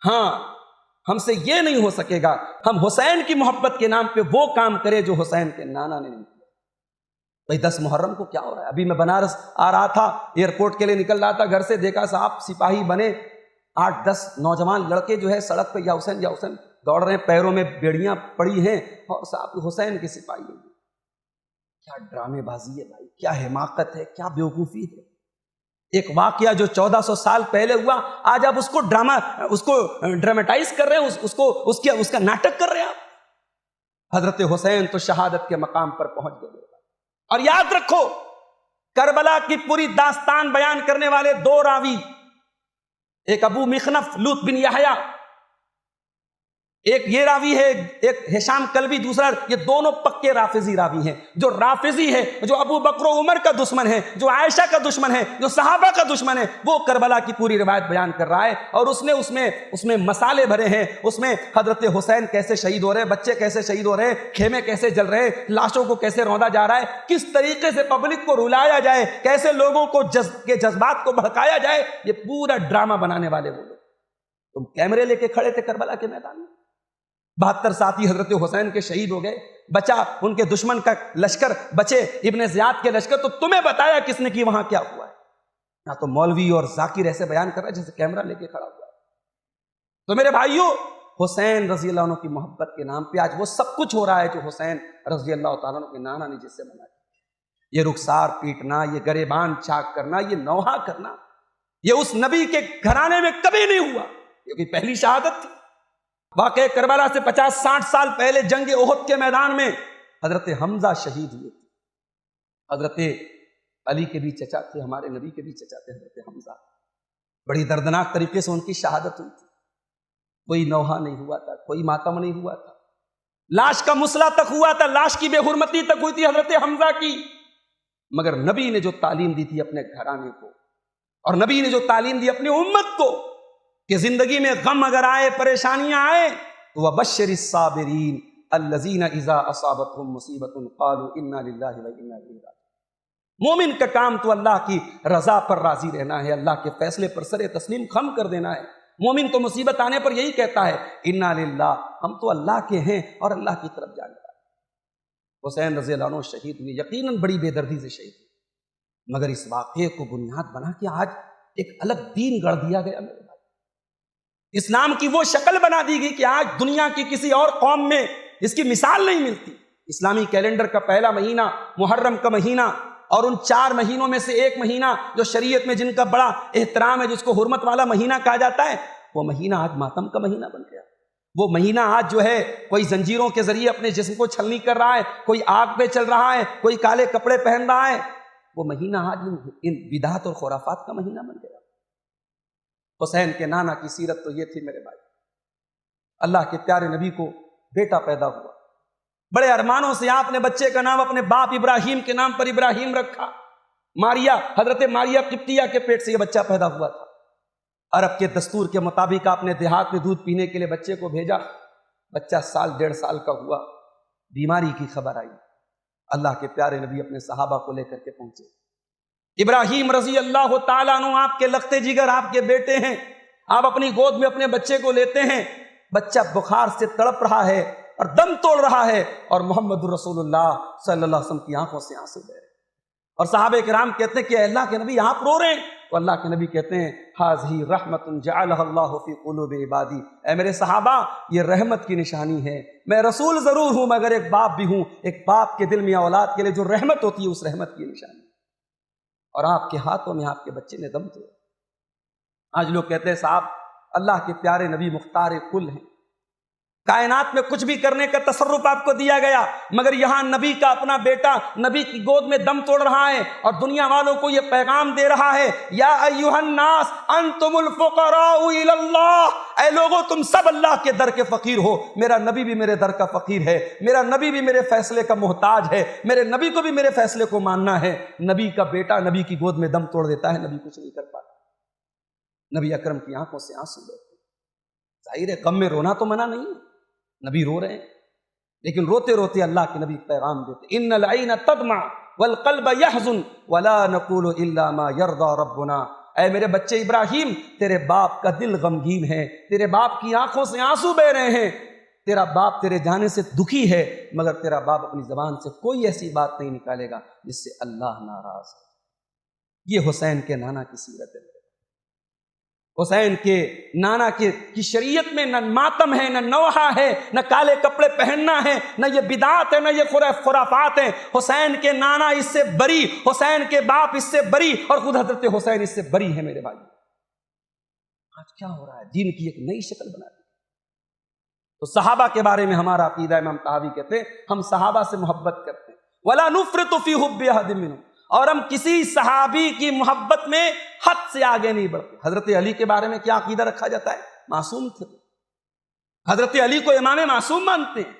ہاں ہم سے یہ نہیں ہو سکے گا ہم حسین کی محبت کے نام پہ وہ کام کرے جو حسین کے نانا نے نہیں کیا۔ بھائی 10 محرم کو کیا ہو رہا ہے؟ ابھی میں بنارس آ رہا تھا، ایئرپورٹ کے لیے نکل رہا تھا، گھر سے دیکھا صاحب سپاہی بنے 8-10 نوجوان لڑکے جو ہے سڑک پہ یا حسین دوڑ رہے ہیں، پیروں میں بیڑیاں پڑی ہیں اور صاحب حسین کے سپاہی ہیں۔ کیا ڈرامے بازی ہے بھائی، کیا حماقت ہے، کیا بیوقوفی ہے۔ ایک واقعہ جو 1400 سال پہلے ہوا، آج آپ اس کو ڈراماٹائز کر رہے ہیں، اس کا ناٹک کر رہے ہیں آپ۔ حضرت حسین تو شہادت کے مقام پر پہنچ گئے۔ اور یاد رکھو کربلا کی پوری داستان بیان کرنے والے 2 راوی، ایک ابو مخنف لوط بن یحییٰ، ایک یہ راوی ہے، ایک ہشام کلبی دوسرا، یہ دونوں پکے رافضی راوی ہیں۔ جو رافضی ہے، جو ابو بکر و عمر کا دشمن ہے، جو عائشہ کا دشمن ہے، جو صحابہ کا دشمن ہے، وہ کربلا کی پوری روایت بیان کر رہا ہے، اور اس میں مسالے بھرے ہیں، اس میں حضرت حسین کیسے شہید ہو رہے ہیں، بچے کیسے شہید ہو رہے ہیں، خیمے کیسے جل رہے ہیں، لاشوں کو کیسے روندا جا رہا ہے، کس طریقے سے پبلک کو رلایا جائے، کیسے لوگوں کو کے جذبات کو بھڑکایا جائے، یہ پورا ڈرامہ بنانے والے وہ لوگ۔ تم کیمرے لے کے کھڑے تھے کربلا کے میدان میں، 72 ساتھی حضرت حسین کے شہید ہو گئے، بچا ان کے دشمن کا لشکر، بچے ابن زیاد کے لشکر، تو تمہیں بتایا کس نے کہ وہاں کیا ہوا ہے؟ نہ تو مولوی اور ذاکر ایسے بیان کر رہا ہے جیسے کیمرہ لے کے کھڑا ہوا ہے۔ تو میرے بھائیوں، حسین رضی اللہ عنہ کی محبت کے نام پہ آج وہ سب کچھ ہو رہا ہے جو حسین رضی اللہ تعالیٰ عنہ کے نانا نے جس سے منع کیا۔ یہ رخسار پیٹنا، یہ گریبان چاک کرنا، یہ نوحہ کرنا، یہ اس نبی کے گھرانے میں کبھی نہیں ہوا، کیونکہ پہلی شہادت تھی۔ واقع کربلا سے 50-60 سال پہلے جنگ احد کے میدان میں حضرت حمزہ شہید ہوئے تھے۔ حضرت علی کے بھی چچا تھے، ہمارے نبی کے بھی چچا تھے حضرت حمزہ۔ بڑی دردناک طریقے سے ان کی شہادت ہوئی تھی، کوئی نوحہ نہیں ہوا تھا، کوئی ماتم نہیں ہوا تھا، لاش کا مسئلہ تک ہوا تھا، لاش کی بے حرمتی تک ہوئی تھی حضرت حمزہ کی، مگر نبی نے جو تعلیم دی تھی اپنے گھرانے کو، اور نبی نے جو تعلیم دی اپنی امت کو کہ زندگی میں غم اگر آئے، پریشانیاں آئے، تو وَبَشِّرِ الصَّابِرِينَ الَّذِينَ إِذَا أَصَابَتْهُمْ مُصِيبَةٌ قَالُوا إِنَّا لِلَّهِ وَإِنَّا إِلَيْهِ رَاجِعُونَ۔ مومن کا کام تو اللہ کی رضا پر راضی رہنا ہے، اللہ کے فیصلے پر سر تسلیم خم کر دینا ہے۔ مومن تو مصیبت آنے پر یہی کہتا ہے اِنَّا لِلَّهِ، ہم تو اللہ کے ہیں اور اللہ کی طرف جانے والے۔ حسین رضی اللہ عنہ شہید ہوئے، یقیناً بڑی بے دردی سے شہید ہوئے، مگر اس واقعے کو بنیاد بنا کے آج ایک الگ دین گڑھ دیا گیا۔ میرے بھائی، اسلام کی وہ شکل بنا دی گئی کہ آج دنیا کی کسی اور قوم میں اس کی مثال نہیں ملتی۔ اسلامی کیلنڈر کا پہلا مہینہ محرم کا مہینہ، اور ان 4 مہینوں میں سے ایک مہینہ جو شریعت میں جن کا بڑا احترام ہے، جس کو حرمت والا مہینہ کہا جاتا ہے، وہ مہینہ آج ماتم کا مہینہ بن گیا۔ وہ مہینہ آج جو ہے کوئی زنجیروں کے ذریعے اپنے جسم کو چھلنی کر رہا ہے، کوئی آگ پہ چل رہا ہے، کوئی کالے کپڑے پہن رہا ہے۔ وہ مہینہ آج ان بدعات اور خرافات کا مہینہ بن گیا۔ حسین کے نانا کی سیرت تو یہ تھی میرے بھائی، اللہ کے پیارے نبی کو بیٹا پیدا ہوا، بڑے ارمانوں سے آپ نے بچے کا نام اپنے باپ ابراہیم کے نام پر ابراہیم رکھا۔ ماریا، حضرت ماریا قبطیہ کے پیٹ سے یہ بچہ پیدا ہوا تھا۔ عرب کے دستور کے مطابق آپ نے دیہات میں دودھ پینے کے لیے بچے کو بھیجا، بچہ 1.5 سال کا ہوا، بیماری کی خبر آئی، اللہ کے پیارے نبی اپنے صحابہ کو لے کر کے پہنچے۔ ابراہیم رضی اللہ تعالیٰ عنہ آپ کے لخت جگر، آپ کے بیٹے ہیں، آپ اپنی گود میں اپنے بچے کو لیتے ہیں، بچہ بخار سے تڑپ رہا ہے اور دم توڑ رہا ہے، اور محمد رسول اللہ صلی اللہ علیہ وسلم کی آنکھوں سے آنسو بہ رہے ہیں، اور صحابہ کرام کہتے ہیں کہ اے اللہ کے نبی آپ رو رہے ہیں، تو اللہ کے نبی کہتے ہیں ھذہ رحمت جعلھا اللہ فی قلوب عبادی، اے میرے صحابہ یہ رحمت کی نشانی ہے، میں رسول ضرور ہوں مگر ایک باپ بھی ہوں، ایک باپ کے دل میں اولاد کے لیے جو رحمت ہوتی ہے اس رحمت کی نشانی، اور آپ کے ہاتھوں میں آپ کے بچے نے دم توڑا۔ آج لوگ کہتے ہیں صاحب اللہ کے پیارے نبی مختار کل ہیں، کائنات میں کچھ بھی کرنے کا تصرف آپ کو دیا گیا، مگر یہاں نبی کا اپنا بیٹا نبی کی گود میں دم توڑ رہا ہے اور دنیا والوں کو یہ پیغام دے رہا ہے یا ایھا الناس انتم الفقراء الی اللہ، اے لوگوں تم سب اللہ کے در کے فقیر ہو، میرا نبی بھی میرے در کا فقیر ہے، میرا نبی بھی میرے فیصلے کا محتاج ہے، میرے نبی کو بھی میرے فیصلے کو ماننا ہے۔ نبی کا بیٹا نبی کی گود میں دم توڑ دیتا ہے، نبی کچھ نہیں کر پاتا، نبی اکرم کی آنکھوں سے آنسو بہتے۔ ظاہر ہے غم میں رونا تو منع نہیں ہے، نبی رو رہے ہیں، لیکن روتے روتے اللہ کے نبی پیغام دیتے ان العین تدمع والقلب يحزن ولا نقول الا ما يرضى ربنا، اے میرے بچے ابراہیم، تیرے باپ کا دل غمگین ہے، تیرے باپ کی آنکھوں سے آنسو بہ رہے ہیں، تیرا باپ تیرے جانے سے دکھی ہے، مگر تیرا باپ اپنی زبان سے کوئی ایسی بات نہیں نکالے گا جس سے اللہ ناراض ہے۔ یہ حسین کے نانا کی سیرت ہے۔ حسین کے نانا کی شریعت میں نہ ماتم ہے، نہ نوحہ ہے، نہ کالے کپڑے پہننا ہے، نہ یہ بدعات ہے، نہ یہ خرافات ہیں۔ حسین کے نانا اس سے بری، حسین کے باپ اس سے بری، اور خود حضرت حسین اس سے بری ہے۔ میرے بھائی، آج کیا ہو رہا ہے؟ دین کی ایک نئی شکل بنا دی۔ تو صحابہ کے بارے میں ہمارا عقیدہ، امام طحاوی کہتے ہیں ہم صحابہ سے محبت کرتے ہیں، وَلَا نُفْرِطُ فِي حُبِّ أَحَدٍ مِّنْهُمْ، اور ہم کسی صحابی کی محبت میں حد سے آگے نہیں بڑھتے۔ حضرت علی کے بارے میں کیا عقیدہ رکھا جاتا ہے؟ معصوم تھے۔ حضرت علی کو امام معصوم مانتے ہیں۔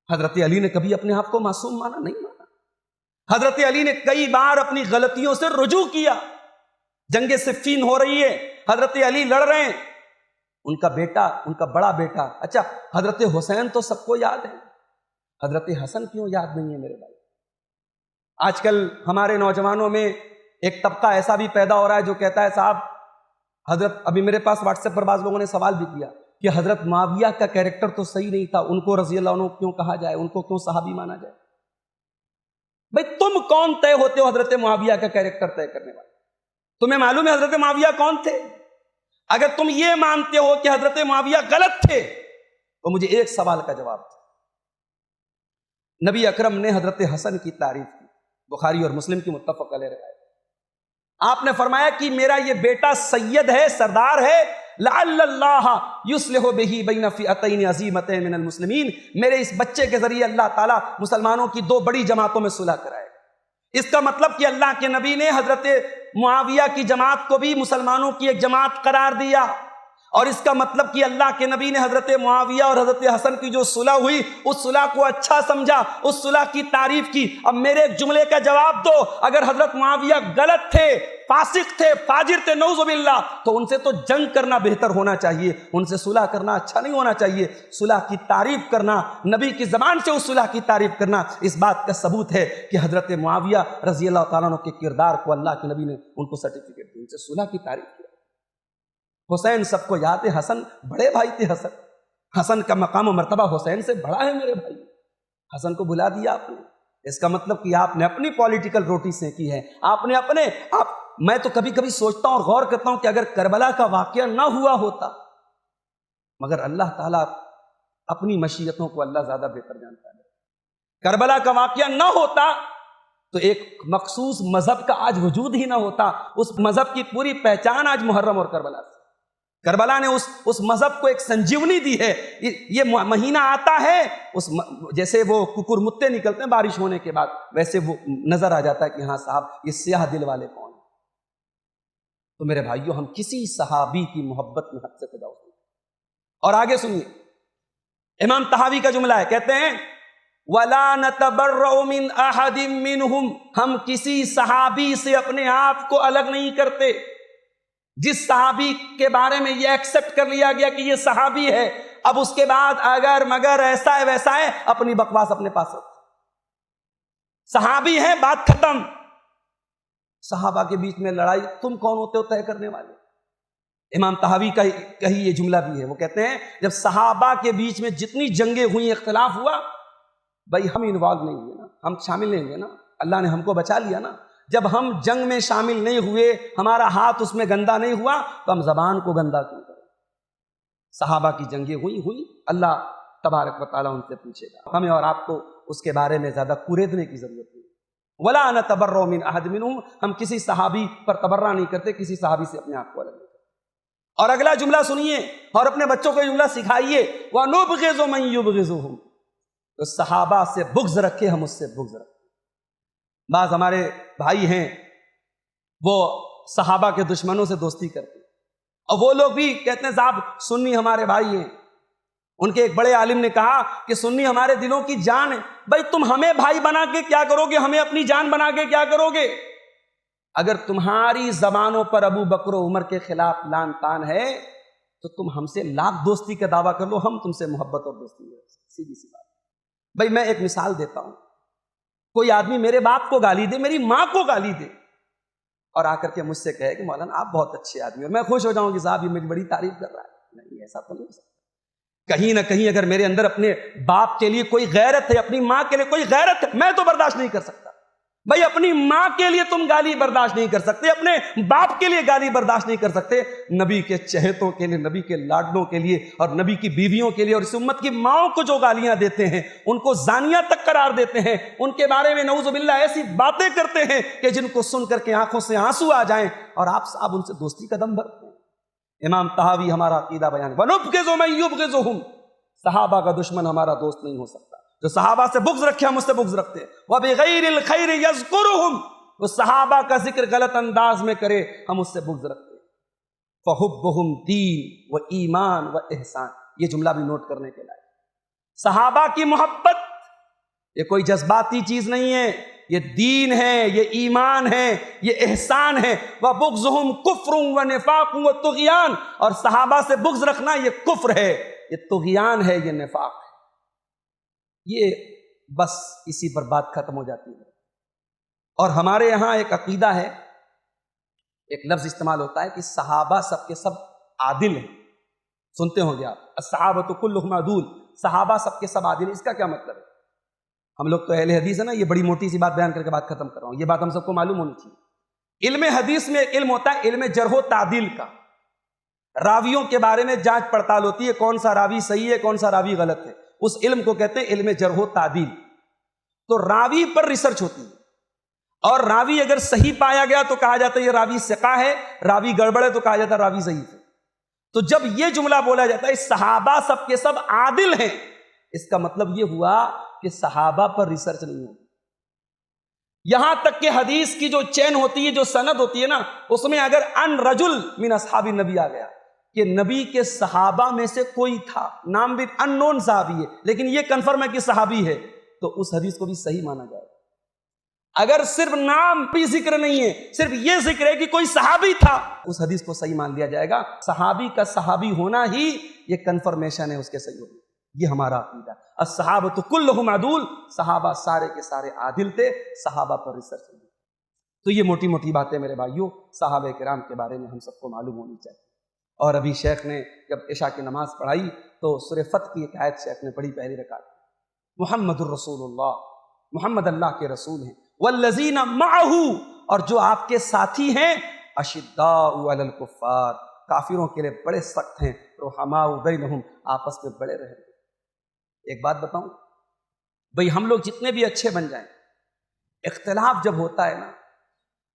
حضرت علی نے کبھی اپنے آپ کو معصوم مانا نہیں مانا۔ حضرت علی نے کئی بار اپنی غلطیوں سے رجوع کیا۔ جنگ صفین ہو رہی ہے، حضرت علی لڑ رہے ہیں، ان کا بیٹا، ان کا بڑا بیٹا، اچھا حضرت حسین تو سب کو یاد ہے، حضرت حسن کیوں یاد نہیں ہے؟ میرے بھائی، آج کل ہمارے نوجوانوں میں ایک طبقہ ایسا بھی پیدا ہو رہا ہے جو کہتا ہے صاحب حضرت، ابھی میرے پاس واٹس ایپ پر بعض لوگوں نے سوال بھی کیا کہ حضرت معاویہ کا کیریکٹر تو صحیح نہیں تھا، ان کو رضی اللہ عنہ کیوں کہا جائے، ان کو کیوں صحابی مانا جائے؟ بھئی تم کون طے ہوتے ہو حضرت معاویہ کا کیریکٹر طے کرنے والے؟ تمہیں معلوم ہے حضرت معاویہ کون تھے؟ اگر تم یہ مانتے ہو کہ حضرت معاویہ غلط تھے تو مجھے ایک سوال کا جواب دو۔ نبی اکرم نے حضرت حسن کی تعریف کی، بخاری اور مسلم کی متفق علیہ روایت۔ آپ نے فرمایا کہ میرا یہ بیٹا سید ہے، سردار ہے، لعل اللہ یصلح بہ بین فئتین عظیمتین من المسلمین، میرے اس بچے کے ذریعے اللہ تعالیٰ مسلمانوں کی دو بڑی جماعتوں میں صلح کرائے۔ اس کا مطلب کہ اللہ کے نبی نے حضرت معاویہ کی جماعت کو بھی مسلمانوں کی ایک جماعت قرار دیا، اور اس کا مطلب کہ اللہ کے نبی نے حضرت معاویہ اور حضرت حسن کی جو صلح ہوئی اس صلح کو اچھا سمجھا، اس صلح کی تعریف کی۔ اب میرے ایک جملے کا جواب دو، اگر حضرت معاویہ غلط تھے، فاسق تھے، فاجر تھے، نعوذ باللہ، تو ان سے تو جنگ کرنا بہتر ہونا چاہیے، ان سے صلح کرنا اچھا نہیں ہونا چاہیے۔ صلح کی تعریف کرنا، نبی کی زبان سے اس صلح کی تعریف کرنا، اس بات کا ثبوت ہے کہ حضرت معاویہ رضی اللہ تعالیٰ عنہ کے کردار کو اللہ کے نبی نے ان کو سرٹیفکیٹ دی، ان سے صلح کی تعریف کی۔ حسین سب کو یاد ہے، حسن بڑے بھائی تھے، حسن کا مقام و مرتبہ حسین سے بڑا ہے میرے بھائی۔ حسن کو بلا دیا آپ نے، اس کا مطلب کہ آپ نے اپنی پولیٹیکل روٹی سینکی ہے، آپ نے میں تو کبھی کبھی سوچتا ہوں اور غور کرتا ہوں کہ اگر کربلا کا واقعہ نہ ہوا ہوتا، مگر اللہ تعالیٰ اپنی مشیتوں کو اللہ زیادہ بہتر جانتا ہے، کربلا کا واقعہ نہ ہوتا تو ایک مخصوص مذہب کا آج وجود ہی نہ ہوتا، اس مذہب کی پوری پہچان آج محرم اور کربلا سے۔ کربلا نے اس مذہب کو ایک سنجیونی دی ہے۔ یہ مہینہ آتا ہے، جیسے وہ ککر متے نکلتے ہیں بارش ہونے کے بعد، ویسے وہ نظر آ جاتا ہے کہ ہاں صاحب یہ سیاہ دل والے کون ہیں۔ تو میرے بھائیوں، ہم کسی صحابی کی محبت میں حد سے تجاوز نہیں۔ اور آگے سنیے، امام طحاوی کا جملہ ہے، کہتے ہیں وَلَا نَتَبَرَّأُ مِنْ أَحَدٍ مِّنْهُمْ، ہم کسی صحابی سے اپنے آپ کو الگ نہیں کرتے۔ جس صحابی کے بارے میں یہ ایکسپٹ کر لیا گیا کہ یہ صحابی ہے، اب اس کے بعد اگر مگر ایسا ہے ویسا ہے، اپنی بکواس اپنے پاس رکھو۔ صحابی ہیں، بات ختم۔ صحابہ کے بیچ میں لڑائی، تم کون ہوتے ہو طے کرنے والے؟ امام طحاوی کا کہی یہ جملہ بھی ہے، وہ کہتے ہیں جب صحابہ کے بیچ میں جتنی جنگیں ہوئی، اختلاف ہوا، بھائی ہم انوالو نہیں ہوئے نا، ہم شامل نہیں ہوئے نا، اللہ نے ہم کو بچا لیا نا۔ جب ہم جنگ میں شامل نہیں ہوئے، ہمارا ہاتھ اس میں گندا نہیں ہوا، تو ہم زبان کو گندا کیوں کریں؟ صحابہ کی جنگیں ہوئی، اللہ تبارک و تعالیٰ ان سے پوچھے گا۔ ہمیں اور آپ کو اس کے بارے میں زیادہ کوریدنے کی ضرورت نہیں۔ وَلَا نَتَبَرَّأُ مِنْ أَحَدٍ مِّنْهُمْ، ہم کسی صحابی پر تبرہ نہیں کرتے، کسی صحابی سے اپنے آپ کو الگ نہیں کرتے۔ اور اگلا جملہ سنیے اور اپنے بچوں کو یہ جملہ سکھائیے، وَنُبْغِضُ مَن يُبْغِضُهُمْ، تو صحابہ سے بغض رکھے، ہم اس سے بغض رکھیں۔ بعض ہمارے بھائی ہیں وہ صحابہ کے دشمنوں سے دوستی کرتے ہیں، اور وہ لوگ بھی کہتے ہیں صاحب سنی ہمارے بھائی ہیں۔ ان کے ایک بڑے عالم نے کہا کہ سنی ہمارے دلوں کی جان ہے۔ بھائی تم ہمیں بھائی بنا کے کیا کرو گے، ہمیں اپنی جان بنا کے کیا کرو گے؟ اگر تمہاری زبانوں پر ابو بکر و عمر کے خلاف لان تان ہے تو تم ہم سے لاکھ دوستی کا دعویٰ کر لو، ہم تم سے محبت اور دوستی ہے، سیدھی سی بات۔ بھائی میں ایک مثال دیتا ہوں، کوئی آدمی میرے باپ کو گالی دے، میری ماں کو گالی دے، اور آ کر کے مجھ سے کہے کہ مولانا آپ بہت اچھے آدمی ہو، میں خوش ہو جاؤں کہ صاحب یہ میری بڑی تعریف کر رہا ہے؟ نہیں، ایسا تو نہیں ہو سکتا۔ کہیں نہ کہیں اگر میرے اندر اپنے باپ کے لیے کوئی غیرت ہے، اپنی ماں کے لیے کوئی غیرت ہے، میں تو برداشت نہیں کر سکتا۔ بھائی اپنی ماں کے لیے تم گالی برداشت نہیں کر سکتے، اپنے باپ کے لیے گالی برداشت نہیں کر سکتے، نبی کے چہتوں کے لیے، نبی کے لاڈلوں کے لیے اور نبی کی بیویوں کے لیے اور اس امت کی ماؤں کو جو گالیاں دیتے ہیں، ان کو زانیہ تک قرار دیتے ہیں، ان کے بارے میں نعوذ باللہ ایسی باتیں کرتے ہیں کہ جن کو سن کر کے آنکھوں سے آنسو آ جائیں، اور آپ صاحب ان سے دوستی کا دم بھرتے ہیں۔ امام طحاوی ہمارا عقیدہ بیان، وَنُبْغِضُ مَن يُبْغِضُهُمْ، صحابہ کا دشمن ہمارا دوست نہیں ہو سکتا۔ جو صحابہ سے بغض رکھے ہم اس سے بغض رکھتے ہیں۔ وَبِغَيْرِ الْخَيْرِ يَذْكُرُهُمْ، وہ صحابہ کا ذکر غلط انداز میں کرے ہم اس سے بغض رکھتے ہیں۔ فَحُبُّهُمْ دین و ایمان و احسان، یہ جملہ بھی نوٹ کرنے کے لائق۔ صحابہ کی محبت یہ کوئی جذباتی چیز نہیں ہے، یہ دین ہے، یہ ایمان ہے، یہ احسان ہے۔ وَبُغْضُهُمْ كُفْرٌ وَنِفَاقٌ وَطُغْيَانٌ، اور صحابہ سے بغض رکھنا یہ کفر ہے، یہ طغیان ہے، یہ نفاق ہے۔ یہ بس اسی پر بات ختم ہو جاتی ہے۔ اور ہمارے یہاں ایک عقیدہ ہے، ایک لفظ استعمال ہوتا ہے کہ صحابہ سب کے سب عادل ہیں، سنتے ہوں گے آپ، الصحابۃ کلہم عدول، صحابہ سب کے سب عادل ہیں۔ اس کا کیا مطلب ہے؟ ہم لوگ تو اہل حدیث ہے نا، یہ بڑی موٹی سی بات بیان کر کے بات ختم کر رہا ہوں، یہ بات ہم سب کو معلوم ہونی چاہیے۔ علم حدیث میں ایک علم ہوتا ہے علم جرح و تعدیل کا، راویوں کے بارے میں جانچ پڑتال ہوتی ہے، کون سا راوی صحیح ہے، کون سا راوی غلط ہے، اس علم کو کہتے ہیں علم جرح و تعدیل۔ تو راوی پر ریسرچ ہوتی ہے، اور راوی اگر صحیح پایا گیا تو کہا جاتا ہے یہ راوی ثقہ ہے، راوی گڑبڑ ہے تو کہا جاتا ہے راوی ضعیف ہے۔ تو جب یہ جملہ بولا جاتا ہے صحابہ سب کے سب عادل ہیں، اس کا مطلب یہ ہوا کہ صحابہ پر ریسرچ نہیں ہوتی۔ یہاں تک کہ حدیث کی جو چین ہوتی ہے، جو سند ہوتی ہے نا، اس میں اگر ان رجل من اصحاب النبی آ گیا کہ نبی کے صحابہ میں سے کوئی تھا، نام بھی ان نون صحابی ہے لیکن یہ کنفرم ہے کہ صحابی ہے، تو اس حدیث کو بھی صحیح مانا جائے۔ اگر صرف نام بھی ذکر نہیں ہے، صرف یہ ذکر ہے کہ کوئی صحابی تھا، اس حدیث کو صحیح مان لیا جائے گا۔ صحابی کا صحابی ہونا ہی یہ کنفرمیشن ہے اس کے صحیح ہونے۔ یہ ہمارا عقیدہ۔ الصحابۃ کلہم عدول، صحابہ سارے کے سارے عادل تھے، صحابہ پر ریسرچ ہوئی۔ تو یہ موٹی موٹی باتیں میرے بھائیوں صحابہ کرام کے بارے میں ہم سب کو معلوم ہونی چاہیے۔ اور ابھی شیخ نے جب عشاء کی نماز پڑھائی تو سورہ فتح کی ایک آیت شیخ نے پڑھی پہلی رکعت، محمد الرسول اللہ، محمد اللہ کے رسول ہیں، والذین معہ، اور جو آپ کے ساتھی ہیں، اشداء علی الکفار، کافروں کے لیے بڑے سخت ہیں، رحماء بینہم، آپس میں بڑے رہے۔ ایک بات بتاؤں بھئی، ہم لوگ جتنے بھی اچھے بن جائیں، اختلاف جب ہوتا ہے نا،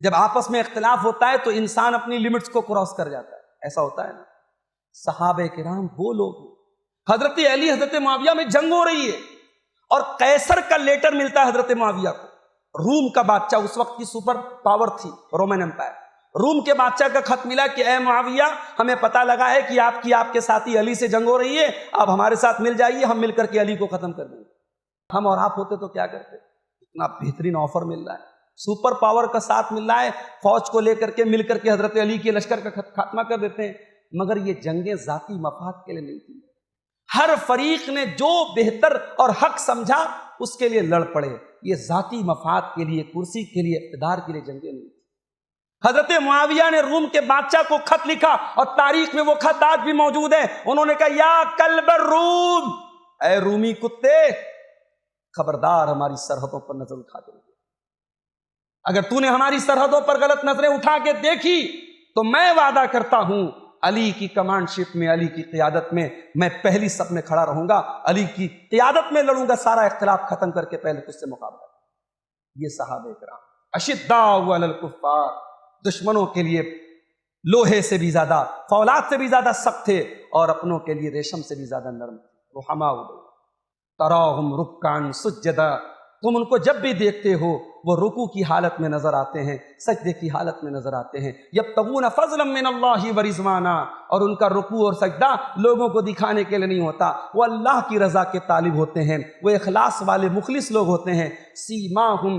جب آپس میں اختلاف ہوتا ہے تو انسان اپنی لمٹس کو کراس کر جاتا ہے، ایسا ہوتا ہے نا۔ صحابہ کرام وہ لوگ ہیں، حضرت علی حضرت معاویہ میں جنگ ہو رہی ہے اور قیصر کا لیٹر ملتا ہے حضرت معاویہ کو، روم کا بادشاہ، اس وقت کی سپر پاور تھی رومن امپائر، روم کے بادشاہ کا خط ملا کہ اے معاویہ، ہمیں پتہ لگا ہے کہ آپ کے ساتھی علی سے جنگ ہو رہی ہے، آپ ہمارے ساتھ مل جائیے، ہم مل کر کے علی کو ختم کر دیں گے۔ ہم اور آپ ہوتے تو کیا کرتے؟ اتنا بہترین آفر مل رہا ہے، سپر پاور کا ساتھ مل رہا ہے، فوج کو لے کر کے مل کر کے حضرت علی کے لشکر کا خاتمہ کر دیتے ہیں۔ مگر یہ جنگیں ذاتی مفاد کے لیے نہیں تھی، ہر فریق نے جو بہتر اور حق سمجھا اس کے لیے لڑ پڑے، یہ ذاتی مفاد کے لیے، کرسی کے لیے، اقتدار کے لیے جنگیں نہیں تھی۔ حضرت معاویہ نے روم کے بادشاہ کو خط لکھا اور تاریخ میں وہ خط آج بھی موجود ہے، انہوں نے کہا یا کلب الروم، اے رومی کتے، خبردار ہماری سرحدوں پر نظر اٹھا کے، اگر تو نے ہماری سرحدوں پر غلط نظریں اٹھا کے دیکھی تو میں وعدہ کرتا ہوں علی کی کمانڈ شپ میں، علی کی قیادت میں پہلی صف میں کھڑا رہوں گا، علی کی قیادت میں لڑوں گا، سارا اختلاف ختم کر کے پہلے تجھ سے مقابلہ۔ یہ صحابہ کرام اشداء علی الکفار، دشمنوں کے لیے لوہے سے بھی زیادہ، فولاد سے بھی زیادہ سخت تھے، اور اپنوں کے لیے ریشم سے بھی زیادہ نرم تھے۔ رحماء تراہم رکعا سجدا، تم ان کو جب بھی دیکھتے ہو وہ رکوع کی حالت میں نظر آتے ہیں، سجدے کی حالت میں نظر آتے ہیں، یبتغون فضلا من اللہ ورضوانا، اور ان کا رکوع اور سجدہ لوگوں کو دکھانے کے لیے نہیں ہوتا، وہ اللہ کی رضا کے طالب ہوتے ہیں، وہ اخلاص والے مخلص لوگ ہوتے ہیں۔ سیماہم